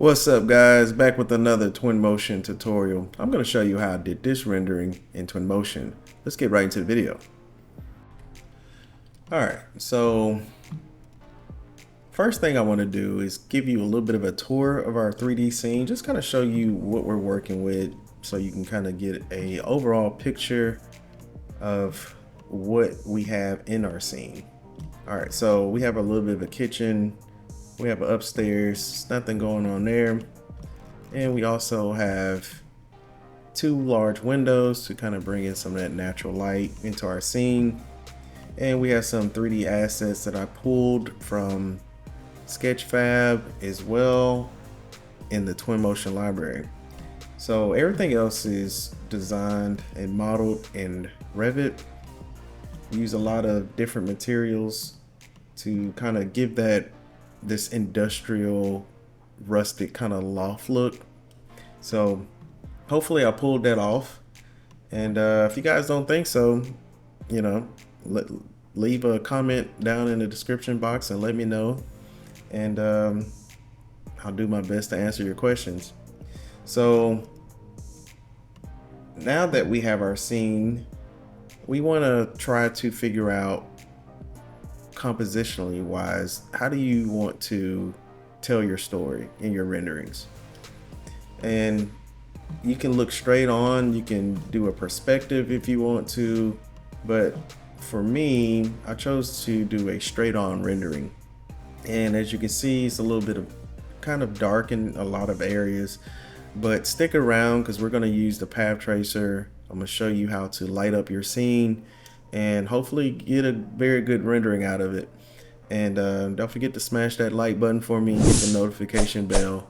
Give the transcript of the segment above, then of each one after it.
What's up guys, back with another Twinmotion tutorial. I'm going to show you how I did this rendering in Twinmotion. Let's get right into the video. Alright, so first thing I want to do is give you a little bit of a tour of our 3D scene, just kind of show you what we're working with so you can kind of get a overall picture of what we have in our scene. Alright, so we have a little bit of a kitchen. We have an upstairs, nothing going on there. And we also have two large windows to kind of bring in some of that natural light into our scene. And we have some 3D assets that I pulled from Sketchfab as well in the Twinmotion library. So everything else is designed and modeled in Revit. We use a lot of different materials to kind of give this industrial rustic kind of loft look. So hopefully I pulled that off, and if you guys don't think so, you know, leave a comment down in the description box and let me know, and I'll do my best to answer your questions. So now that we have our scene, we want to try to figure out, compositionally wise, how do you want to tell your story in your renderings? And you can look straight on, you can do a perspective if you want to, but for me, I chose to do a straight on rendering. And as you can see, it's a little bit of kind of dark in a lot of areas, but stick around because we're going to use the path tracer. I'm going to show you how to light up your scene and hopefully get a very good rendering out of it. And don't forget to smash that like button for me, hit the notification bell.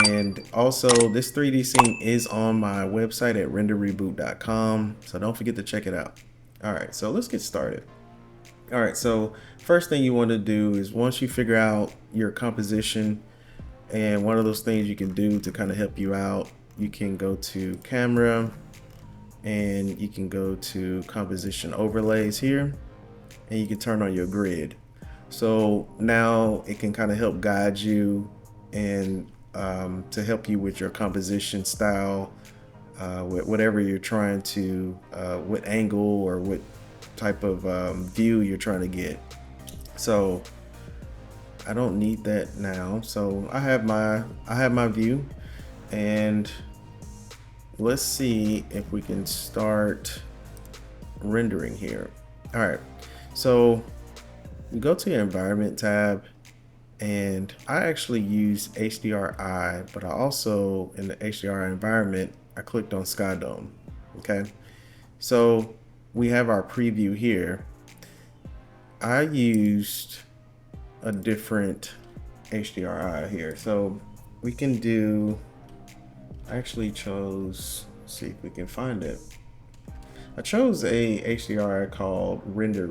And also, this 3D scene is on my website at reboot.com, so don't forget to check it out. All right, so let's get started. All right, so first thing you want to do is, once you figure out your composition, and one of those things you can do to kind of help you out, you can go to camera and you can go to composition overlays here, and you can turn on your grid. So now it can kind of help guide you and to help you with your composition style, with whatever you're trying to, what angle or what type of view you're trying to get. So I don't need that now. So I have my view, and let's see if we can start rendering here. All right, so you go to your environment tab, and I actually use HDRI, but I also, in the HDRI environment, I clicked on Sky Dome. Okay, so we have our preview here. I used a different HDRI here, so we can do, I actually chose, let's see if we can find it. I chose a HDRI called Reading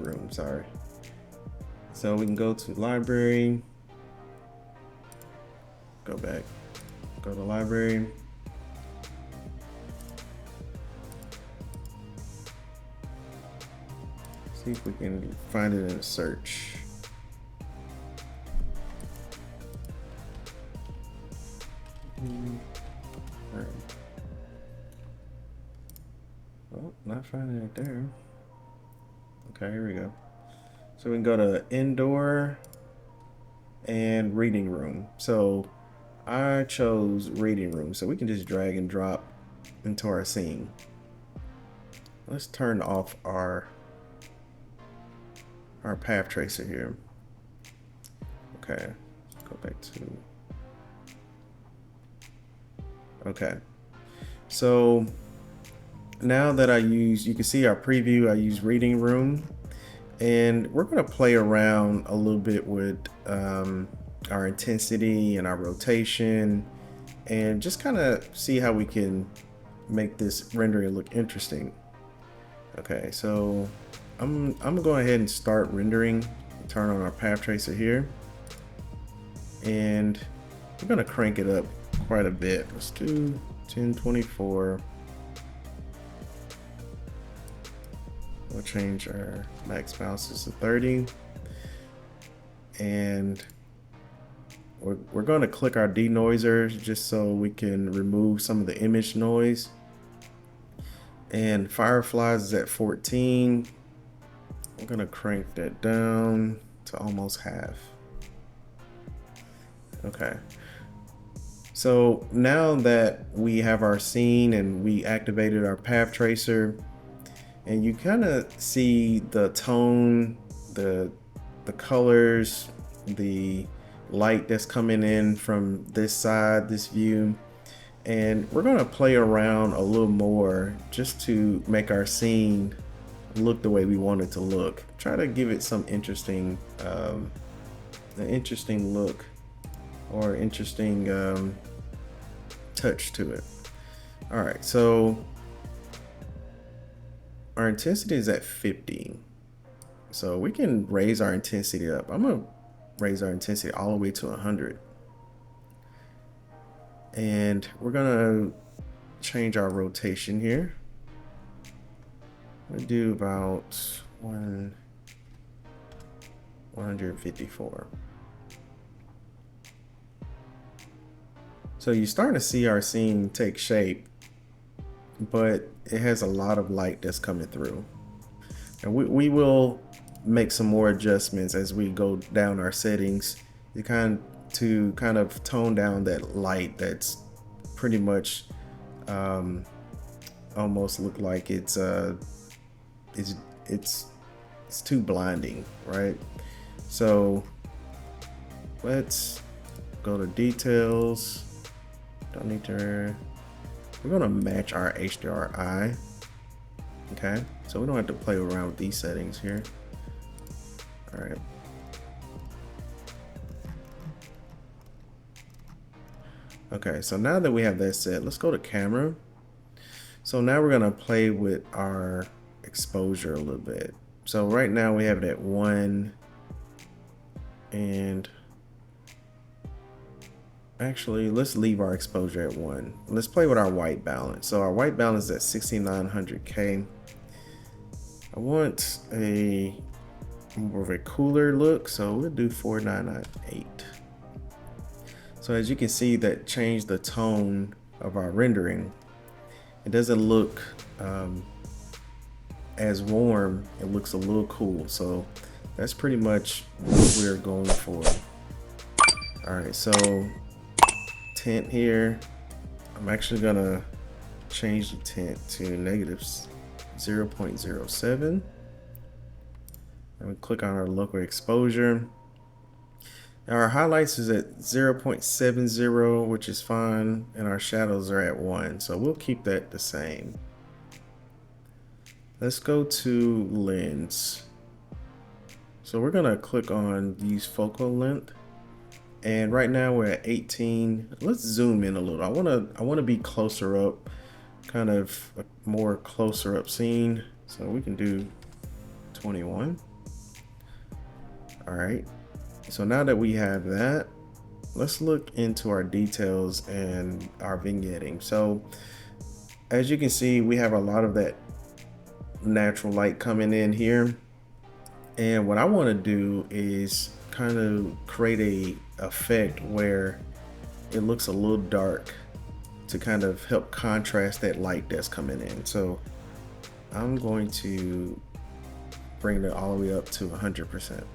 Room, sorry. So we can go to library, go back, go to library. See if we can find it in a search. Right. Oh, not finding it there. Okay, here we go. So we can go to indoor and reading room. So I chose reading room, so we can just drag and drop into our scene. Let's turn off our path tracer here. Okay, go back to, okay. So now that you can see our preview, I use reading room, and we're going to play around a little bit with our intensity and our rotation, and just kind of see how we can make this rendering look interesting. Okay, so I'm gonna go ahead and start rendering. Turn on our path tracer here, and we're gonna crank it up quite a bit. Let's do 1024. We'll change our max bounces to 30, and we're going to click our denoiser just so we can remove some of the image noise. And fireflies is at 14. I'm going to crank that down to almost half. Okay. So now that we have our scene and we activated our path tracer, and you kind of see the tone, the colors, the light that's coming in from this side, this view, and we're going to play around a little more just to make our scene look the way we want it to look. Try to give it some interesting an interesting look or interesting touch to it. All right, so our intensity is at 50, so we can raise our intensity up. I'm gonna raise our intensity all the way to 100, and we're gonna change our rotation here. We'll do about 154. So you're starting to see our scene take shape, but it has a lot of light that's coming through. And we will make some more adjustments as we go down our settings to kind of tone down that light that's pretty much almost look like it's too blinding, right? So let's go to details. Don't need to. We're gonna match our HDRI. Okay, so we don't have to play around with these settings here. All right. Okay, so now that we have that set, let's go to camera. So now we're gonna play with our exposure a little bit. So right now we have it at 1, and actually let's leave our exposure at 1. Let's play with our white balance. So our white balance is at 6900K. I want a more of a cooler look, so we'll do 4998. So as you can see, that changed the tone of our rendering. It doesn't look as warm, it looks a little cool. So that's pretty much what we're going for. All right, so tint here, I'm actually gonna change the tint to negative 0.07. And we click on our local exposure. Now our highlights is at 0.70, which is fine, and our shadows are at 1, so we'll keep that the same. Let's go to lens. So we're gonna click on use focal length, and right now we're at 18. Let's zoom in a little. I wanna be closer up, kind of a more closer up scene, so we can do 21. All right. So now that we have that, let's look into our details and our vignetting. So as you can see, we have a lot of that natural light coming in here. And what I want to do is kind of create a effect where it looks a little dark to kind of help contrast that light that's coming in. So I'm going to bring it all the way up to 100%.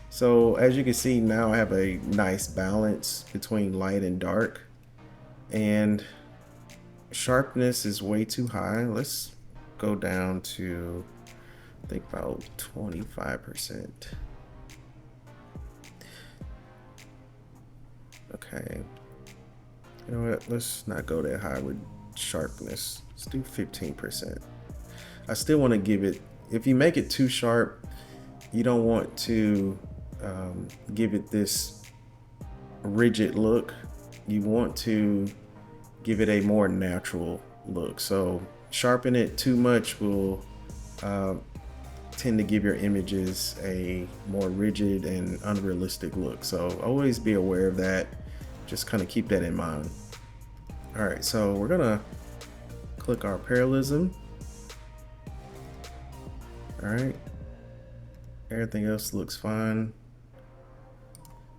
So as you can see, now I have a nice balance between light and dark, and sharpness is way too high. Let's go down to, I think, about 25%. Okay, you know what, let's not go that high with sharpness. Let's do 15%. I still want to give it, if you make it too sharp, you don't want to give it this rigid look. You want to give it a more natural look. So sharpen it too much will tend to give your images a more rigid and unrealistic look. So always be aware of that. Just kind of keep that in mind. All right, so we're gonna click our parallelism. All right, everything else looks fine.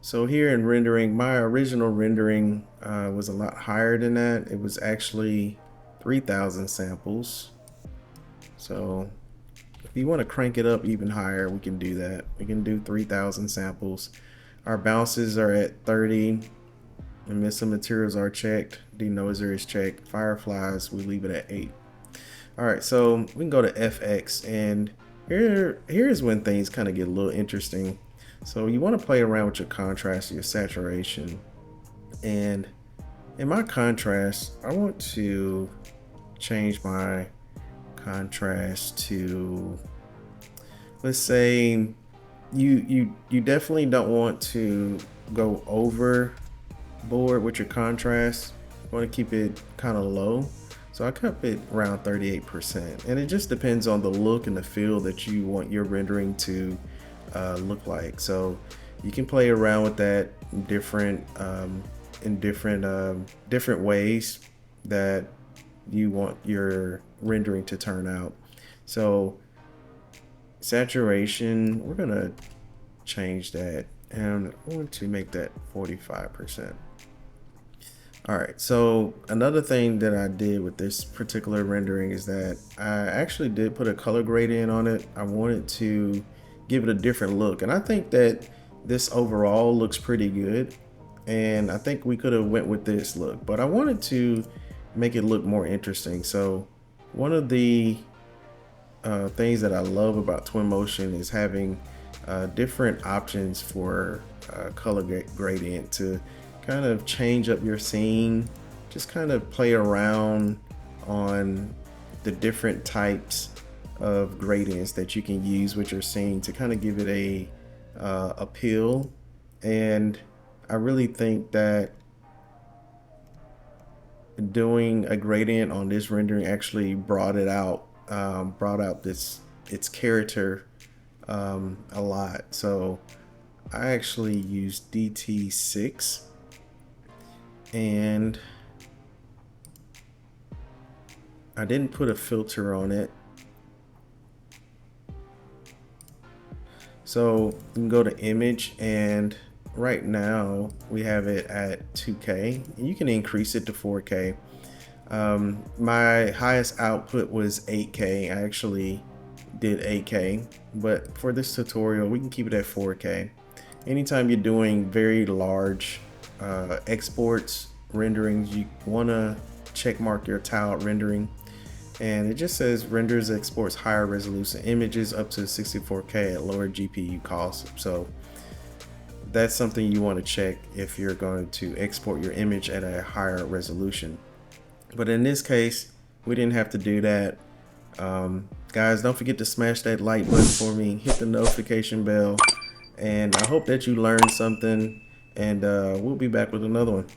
So here in rendering, my original rendering was a lot higher than that. It was actually 3,000 samples. So if you want to crank it up even higher, we can do that. We can do 3,000 samples. Our bounces are at 30. Emissive materials are checked. Denoiser is checked. Fireflies, we leave it at 8. All right, so we can go to FX, and here's when things kind of get a little interesting. So you want to play around with your contrast, your saturation. And in my contrast, I want to change my contrast to, let's say, you definitely don't want to go overboard with your contrast. You want to keep it kind of low. So I kept it around 38%, and it just depends on the look and the feel that you want your rendering to look like. So you can play around with that in different ways that you want your rendering to turn out. So saturation, we're gonna change that, and I want to make that 45%. All right, so another thing that I did with this particular rendering is that I actually did put a color gradient on it. I wanted to give it a different look, and I think that this overall looks pretty good, and I think we could have went with this look, but I wanted to make it look more interesting. So one of the things that I love about Twinmotion is having different options for color gradient to kind of change up your scene, just kind of play around on the different types of gradients that you can use with your scene to kind of give it a appeal. And I really think that doing a gradient on this rendering actually brought out its character a lot. So I actually used DT6, and I didn't put a filter on it. So you can go to image, and right now we have it at 2K. You can increase it to 4K. My highest output was 8K. I actually did 8K, but for this tutorial we can keep it at 4K. Anytime you're doing very large exports, renderings, you want to check mark your tiled rendering, and it just says renders exports higher resolution images up to 64K at lower GPU costs. So that's something you want to check if you're going to export your image at a higher resolution. But in this case, we didn't have to do that. Guys, don't forget to smash that like button for me, hit the notification bell, and I hope that you learned something, and we'll be back with another one.